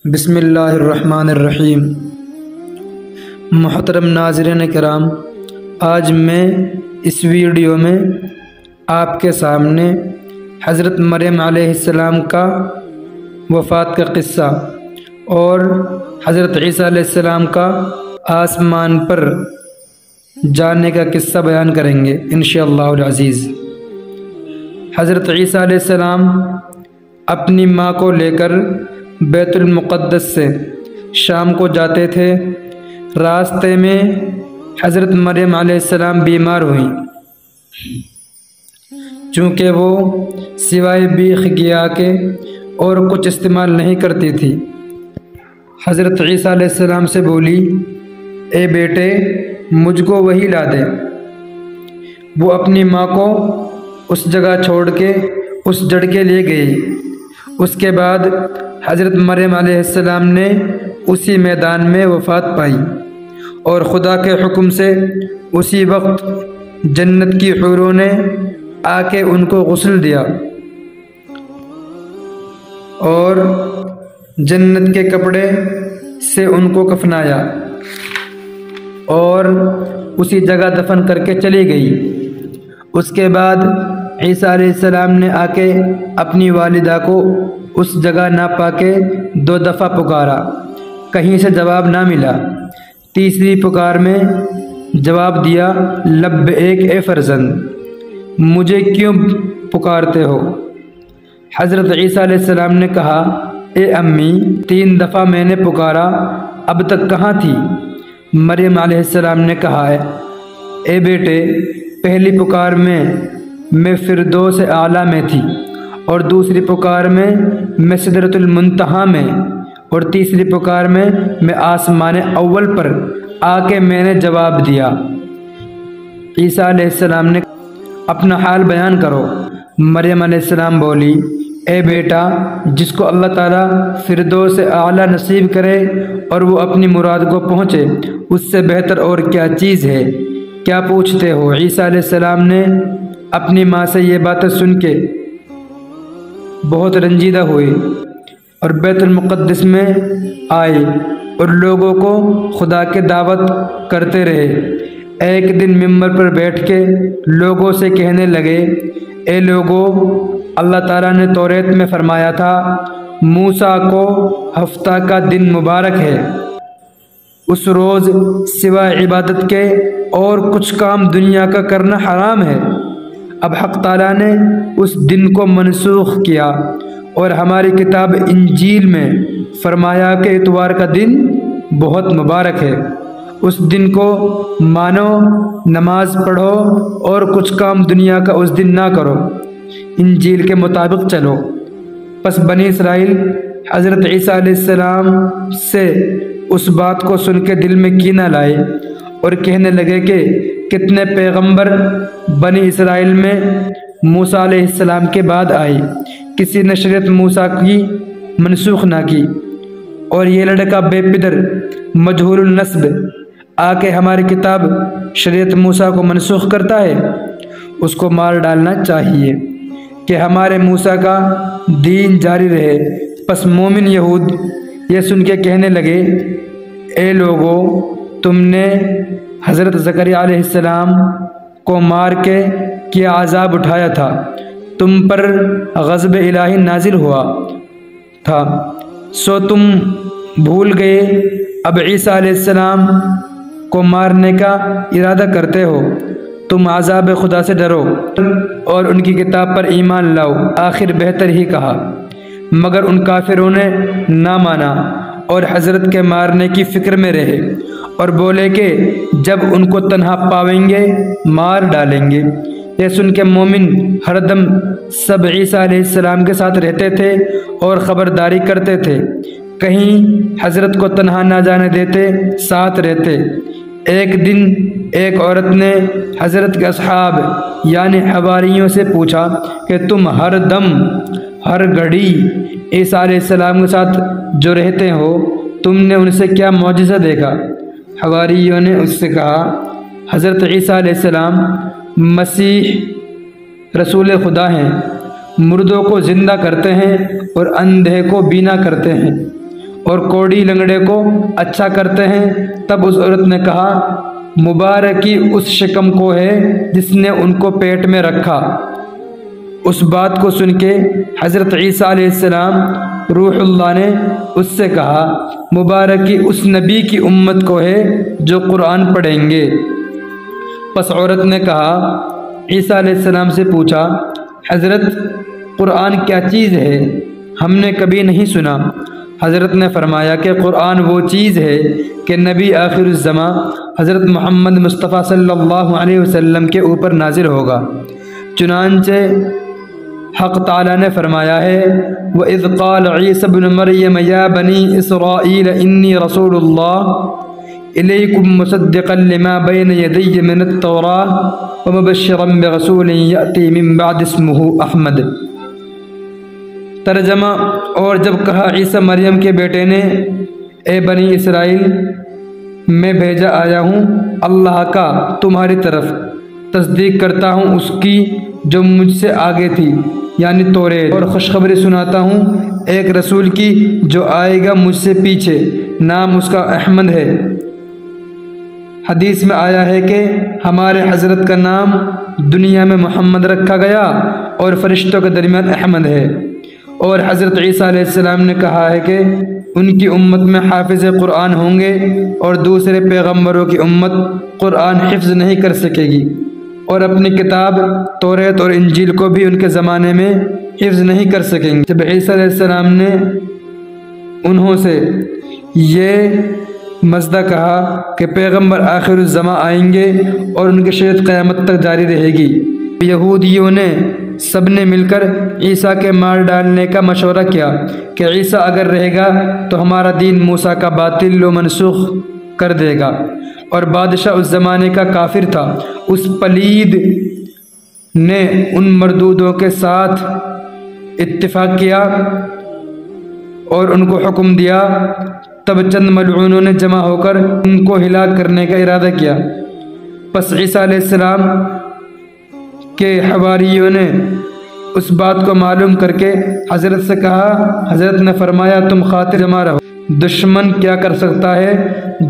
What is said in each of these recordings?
بسم اللہ الرحمن الرحیم۔ محترم ناظرین کرام، آج میں اس ویڈیو میں آپ کے سامنے حضرت مریم علیہ السلام کا وفات کا قصہ اور حضرت عیسیٰ علیہ السلام کا آسمان پر جانے کا قصہ بیان کریں گے انشاءاللہ العزیز۔ حضرت عیسیٰ علیہ السلام اپنی ماں کو لے کر بیت المقدس سے شام کو جاتے تھے۔ راستے میں حضرت مریم علیہ السلام بیمار ہوئیں، چونکہ وہ سوائے بیخ گیا کے اور کچھ استعمال نہیں کرتی تھی۔ حضرت عیسیٰ علیہ السلام سے بولی، اے بیٹے مجھ کو وہی لا دے۔ وہ اپنی ماں کو اس جگہ چھوڑ کے اس جڑ کے لے گئی۔ اس کے بعد حضرت مریم علیہ السلام نے اسی میدان میں وفات پائی اور خدا کے حکم سے اسی وقت جنت کی حوروں نے آ کے ان کو غسل دیا اور جنت کے کپڑے سے ان کو کفنایا اور اسی جگہ دفن کر کے چلی گئی۔ اس کے بعد عیسیٰ علیہ السلام نے آ کے اپنی والدہ کو اس جگہ نہ پا کے 2 دفعہ پکارا، کہیں سے جواب نہ ملا۔ تیسری پکار میں جواب دیا، لبیک اے فرزند، مجھے کیوں پکارتے ہو؟ حضرت عیسیٰ علیہ السلام نے کہا، اے امی 3 دفعہ میں نے پکارا، اب تک کہاں تھی؟ مریم علیہ السلام نے کہا، اے بیٹے پہلی پکار میں فردوس اعلیٰ میں تھی، اور دوسری پکار میں سدرۃ المنتہا میں، اور تیسری پکار میں آسمان اول پر آ کے میں نے جواب دیا۔ عیسیٰ علیہ السلام نے اپنا حال بیان کرو۔ مریم علیہ السلام بولی، اے بیٹا جس کو اللہ تعالیٰ فردوس اعلیٰ نصیب کرے اور وہ اپنی مراد کو پہنچے، اس سے بہتر اور کیا چیز ہے؟ کیا پوچھتے ہو؟ عیسیٰ علیہ السلام نے اپنی ماں سے یہ باتیں سن کے بہت رنجیدہ ہوئے اور بیت المقدس میں آئے اور لوگوں کو خدا کے دعوت کرتے رہے۔ ایک دن ممبر پر بیٹھ کے لوگوں سے کہنے لگے، اے لوگوں، اللہ تعالیٰ نے توریت میں فرمایا تھا موسیٰ کو ہفتہ کا دن مبارک ہے، اس روز سوائے عبادت کے اور کچھ کام دنیا کا کرنا حرام ہے۔ اب حق تعالیٰ نے اس دن کو منسوخ کیا اور ہماری کتاب انجیل میں فرمایا کہ اتوار کا دن بہت مبارک ہے، اس دن کو مانو، نماز پڑھو اور کچھ کام دنیا کا اس دن نہ کرو، انجیل کے مطابق چلو۔ پس بنی اسرائیل حضرت عیسیٰ علیہ السلام سے اس بات کو سن کے دل میں کینہ لائے اور کہنے لگے کہ کتنے پیغمبر بنی اسرائیل میں موسیٰ علیہ السلام کے بعد آئی، کسی نے شریعت موسیٰ کی منسوخ نہ کی، اور یہ لڑکا بے پدر مجہول النسب آ کے ہماری کتاب شریعت موسیٰ کو منسوخ کرتا ہے، اس کو مار ڈالنا چاہیے کہ ہمارے موسیٰ کا دین جاری رہے۔ پس مومن یہود یہ سن کے کہنے لگے، اے لوگو، تم نے حضرت زکریا علیہ السلام کو مار کے کیا عذاب اٹھایا تھا، تم پر غضب الہی نازل ہوا تھا، سو تم بھول گئے، اب عیسیٰ علیہ السلام کو مارنے کا ارادہ کرتے ہو۔ تم عذاب خدا سے ڈرو اور ان کی کتاب پر ایمان لاؤ۔ آخر بہتر ہی کہا، مگر ان کافروں نے نہ مانا اور حضرت کے مارنے کی فکر میں رہے اور بولے کہ جب ان کو تنہا پاویں گے مار ڈالیں گے۔ یہ سن کے مومن ہر دم سب عیسیٰ علیہ السلام کے ساتھ رہتے تھے اور خبرداری کرتے تھے، کہیں حضرت کو تنہا نہ جانے دیتے، ساتھ رہتے۔ ایک دن ایک عورت نے حضرت کے اصحاب یعنی حواریوں سے پوچھا کہ تم ہر دم ہر گھڑی عیسیٰ علیہ السلام کے ساتھ جو رہتے ہو، تم نے ان سے کیا معجزہ دیکھا؟ حواریوں نے اس سے کہا، حضرت عیسیٰ علیہ السلام مسیح رسول خدا ہیں، مردوں کو زندہ کرتے ہیں اور اندھے کو بینا کرتے ہیں اور کوڑی لنگڑے کو اچھا کرتے ہیں۔ تب اس عورت نے کہا مبارکی اس شکم کو ہے جس نے ان کو پیٹ میں رکھا۔ اس بات کو سن کے حضرت عیسیٰ علیہ السلام روح اللہ نے اس سے کہا مبارکی اس نبی کی امت کو ہے جو قرآن پڑھیں گے۔ پس عورت نے کہا عیسیٰ علیہ السلام سے پوچھا حضرت قرآن کیا چیز ہے؟ ہم نے کبھی نہیں سنا۔ حضرت نے فرمایا کہ قرآن وہ چیز ہے کہ نبی آخر الزماں حضرت محمد مصطفیٰ صلی اللہ علیہ وسلم کے اوپر نازل ہوگا۔ چنانچہ حق تعالیٰ نے فرمایا ہے وَإِذْ قَالَ عِيسَى ابْنُ مَرْيَمَ يَا بَنِي إِسْرَائِيلَ إِنِّي رَسُولُ اللَّهِ إِلَيْكُمْ مُصَدِّقًا لِمَا بَيْنَ يَدَيَّ مِنَ التَّوْرَاةِ وَمُبَشِّرًا بِرَسُولٍ يَأْتِي مِن بَعْدِهِ اسْمُهُ أَحْمَدُ۔ ترجمہ: اور جب کہا عیسیٰ مریم کے بیٹے نے اے بنی اسرائیل میں بھیجا آیا ہوں اللہ کا تمہاری طرف، تصدیق کرتا ہوں اس کی جو مجھ سے آگے تھی یعنی توریت، اور خوشخبری سناتا ہوں ایک رسول کی جو آئے گا مجھ سے پیچھے، نام اس کا احمد ہے۔ حدیث میں آیا ہے کہ ہمارے حضرت کا نام دنیا میں محمد رکھا گیا اور فرشتوں کے درمیان احمد ہے، اور حضرت عیسیٰ علیہ السلام نے کہا ہے کہ ان کی امت میں حافظ قرآن ہوں گے اور دوسرے پیغمبروں کی امت قرآن حفظ نہیں کر سکے گی، اور اپنی کتاب توریت اور انجیل کو بھی ان کے زمانے میں حفظ نہیں کر سکیں گے۔ جب عیسیٰ علیہ السلام نے انہوں سے یہ مزدہ کہا کہ پیغمبر آخر الزماں آئیں گے اور ان کی شریعت قیامت تک جاری رہے گی، یہودیوں نے سب نے مل کر عیسیٰ کے مار ڈالنے کا مشورہ کیا کہ عیسیٰ اگر رہے گا تو ہمارا دین موسیٰ کا باطل و منسوخ کر دے گا، اور بادشاہ اس زمانے کا کافر تھا۔ اس پلید نے ان مردودوں کے ساتھ اتفاق کیا اور ان کو حکم دیا۔ تب چند ملعونوں نے جمع ہو کر ان کو ہلاک کرنے کا ارادہ کیا۔ پس عیسیٰ علیہ السلام کے حواریوں نے اس بات کو معلوم کر کے حضرت سے کہا، حضرت نے فرمایا تم خاطر جمع رہو، دشمن کیا کر سکتا ہے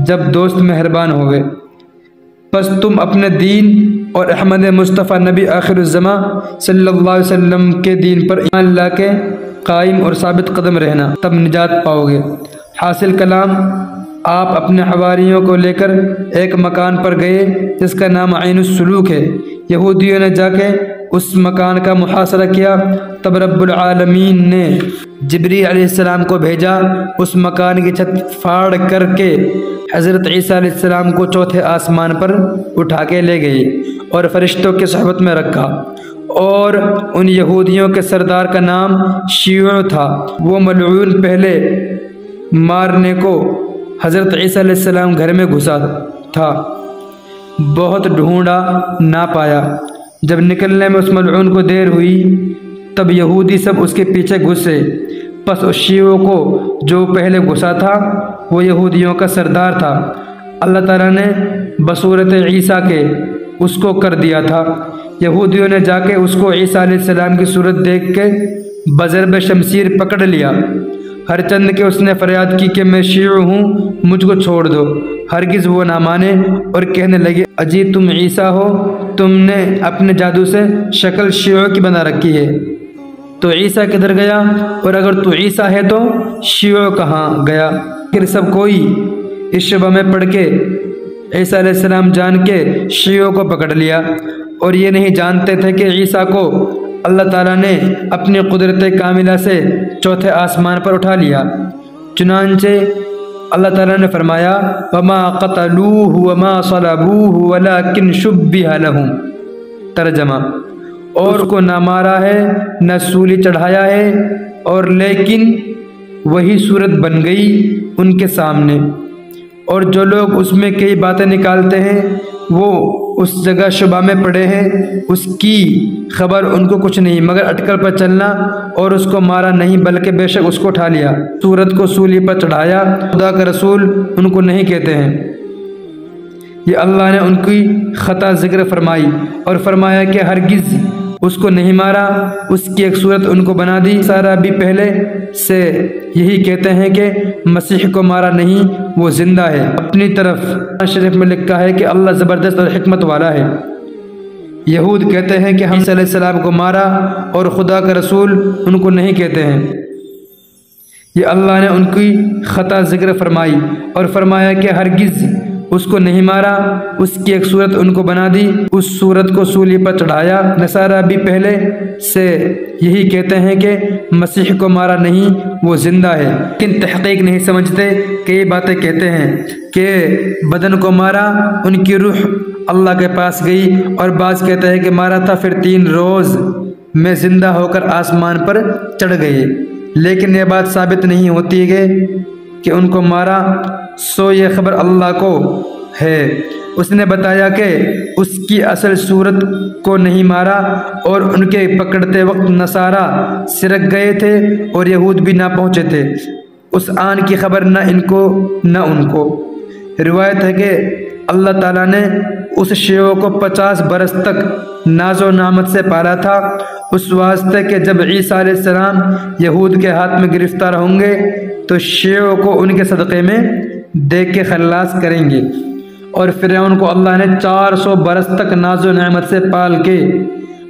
جب دوست مہربان ہوئے۔ پس تم اپنے دین اور احمد مصطفیٰ نبی آخر الزماں صلی اللہ علیہ وسلم کے دین پر ایمان لا کے قائم اور ثابت قدم رہنا، تب نجات پاؤ گے۔ حاصل کلام آپ اپنے حواریوں کو لے کر ایک مکان پر گئے جس کا نام عین السلوک ہے۔ یہودیوں نے جا کے اس مکان کا محاصرہ کیا۔ تب رب العالمین نے جبریل علیہ السلام کو بھیجا، اس مکان کی چھت پھاڑ کر کے حضرت عیسیٰ علیہ السلام کو چوتھے آسمان پر اٹھا کے لے گئے اور فرشتوں کی صحبت میں رکھا، اور ان یہودیوں کے سردار کا نام شیوع تھا۔ وہ ملعون پہلے مارنے کو حضرت عیسیٰ علیہ السلام گھر میں گھسا تھا، بہت ڈھونڈا نہ پایا۔ جب نکلنے میں اس ملعون کو دیر ہوئی تب یہودی سب اس کے پیچھے گھسے۔ پس اس شیعوں کو جو پہلے گھسا تھا وہ یہودیوں کا سردار تھا، اللہ تعالیٰ نے بصورت عیسیٰ کے اس کو کر دیا تھا۔ یہودیوں نے جا کے اس کو عیسیٰ علیہ السلام کی صورت دیکھ کے بضرب شمشیر پکڑ لیا۔ ہر چند کے اس نے فریاد کی کہ میں شیعہ ہوں، مجھ کو چھوڑ دو۔ ہرگز وہ نہ مانے اور کہنے لگے اجی تم عیسیٰ ہو، تم نے اپنے جادو سے شکل شیعوں کی بنا رکھی ہے، تو عیسیٰ کدھر گیا؟ اور اگر تو عیسیٰ ہے تو شیعہ کہاں گیا؟ پھر سب کوئی اس شبہ میں پڑھ کے عیسیٰ علیہ السلام جان کے شیعوں کو پکڑ لیا، اور یہ نہیں جانتے تھے کہ عیسیٰ کو اللہ تعالیٰ نے اپنی قدرت کاملہ سے چوتھے آسمان پر اٹھا لیا۔ چنانچہ اللہ تعالیٰ نے فرمایا وَمَا قَتَلُوهُ وَمَا صَلَبُوهُ وَلَكِنْ شُبِّهَ لَهُمْ۔ ترجمہ: اور اس کو نہ مارا ہے نہ سولی چڑھایا ہے، اور لیکن وہی صورت بن گئی ان کے سامنے، اور جو لوگ اس میں کئی باتیں نکالتے ہیں وہ اس جگہ شبہ میں پڑے ہیں، اس کی خبر ان کو کچھ نہیں مگر اٹکل پر چلنا، اور اس کو مارا نہیں بلکہ بے شک اس کو اٹھا لیا، صورت کو سولی پر چڑھایا۔ خدا کا رسول ان کو نہیں کہتے ہیں۔ یہ اللہ نے ان کی خطا ذکر فرمائی اور فرمایا کہ ہرگز اس کو نہیں مارا، اس کی ایک صورت ان کو بنا دی۔ سارا بھی پہلے سے یہی کہتے ہیں کہ مسیح کو مارا نہیں، وہ زندہ ہے۔ اپنی طرف شریف میں لکھا ہے کہ اللہ زبردست اور حکمت والا ہے۔ یہود کہتے ہیں کہ ہم عیسیٰ علیہ السلام کو مارا اور خدا کا رسول ان کو نہیں کہتے ہیں۔ یہ اللہ نے ان کی خطا ذکر فرمائی اور فرمایا کہ ہرگز اس کو نہیں مارا، اس کی ایک صورت ان کو بنا دی، اس صورت کو سولی پر چڑھایا۔ نصارہ بھی پہلے سے یہی کہتے ہیں کہ مسیح کو مارا نہیں، وہ زندہ ہے، لیکن تحقیق نہیں سمجھتے کہ یہ باتیں کہتے ہیں کہ بدن کو مارا، ان کی روح اللہ کے پاس گئی، اور بعض کہتے ہیں کہ مارا تھا، پھر 3 روز میں زندہ ہو کر آسمان پر چڑھ گئے، لیکن یہ بات ثابت نہیں ہوتی ہے کہ ان کو مارا، سو یہ خبر اللہ کو ہے۔ اس نے بتایا کہ اس کی اصل صورت کو نہیں مارا، اور ان کے پکڑتے وقت نصارہ سرک گئے تھے اور یہود بھی نہ پہنچے تھے۔ اس آن کی خبر نہ ان کو نہ ان کو۔ روایت ہے کہ اللہ تعالیٰ نے اس شیعوں کو 50 برس تک ناز و نعمت سے پالا تھا، اس واسطے کہ جب عیسیٰ علیہ السلام یہود کے ہاتھ میں گرفتار ہوں گے تو شیعوں کو ان کے صدقے میں دے کے خلاص کریں گے، اور فرعون کو اللہ نے 400 برس تک ناز و نعمت سے پال کے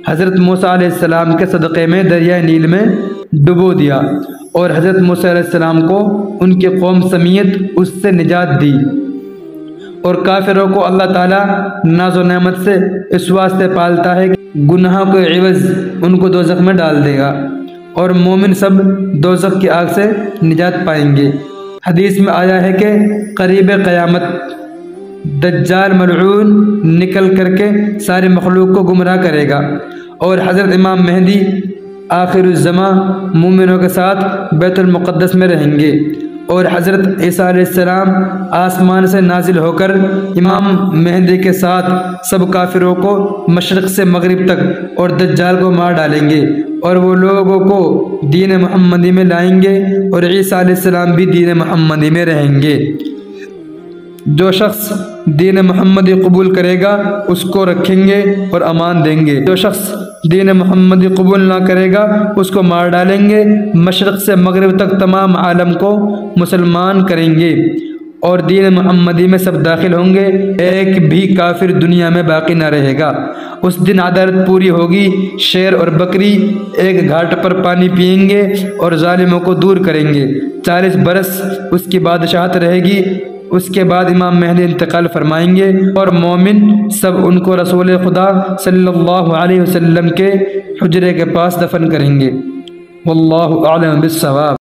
حضرت موسیٰ علیہ السلام کے صدقے میں دریائے نیل میں ڈبو دیا، اور حضرت موسیٰ علیہ السلام کو ان کی قوم سمیت اس سے نجات دی۔ اور کافروں کو اللہ تعالیٰ ناز و نعمت سے اس واسطے پالتا ہے کہ گناہوں کے عوض ان کو دوزخ میں ڈال دے گا، اور مومن سب دوزخ کی آگ سے نجات پائیں گے۔ حدیث میں آیا ہے کہ قریب قیامت دجال ملعون نکل کر کے سارے مخلوق کو گمراہ کرے گا، اور حضرت امام مہدی آخر الزمان مومنوں کے ساتھ بیت المقدس میں رہیں گے، اور حضرت عیسیٰ علیہ السلام آسمان سے نازل ہو کر امام مہدی کے ساتھ سب کافروں کو مشرق سے مغرب تک اور دجال کو مار ڈالیں گے، اور وہ لوگوں کو دین محمدی میں لائیں گے، اور عیسیٰ علیہ السلام بھی دین محمدی میں رہیں گے۔ جو شخص دین محمدی قبول کرے گا اس کو رکھیں گے اور امان دیں گے، جو شخص دین محمدی قبول نہ کرے گا اس کو مار ڈالیں گے۔ مشرق سے مغرب تک تمام عالم کو مسلمان کریں گے، اور دین محمدی میں سب داخل ہوں گے، ایک بھی کافر دنیا میں باقی نہ رہے گا۔ اس دن عدالت پوری ہوگی، شیر اور بکری ایک گھاٹ پر پانی پئیں گے اور ظالموں کو دور کریں گے۔ 40 برس اس کی بادشاہت رہے گی، اس کے بعد امام مہدی انتقال فرمائیں گے، اور مومن سب ان کو رسول خدا صلی اللہ علیہ وسلم کے حجرے کے پاس دفن کریں گے۔ واللہ اعلم بالصواب۔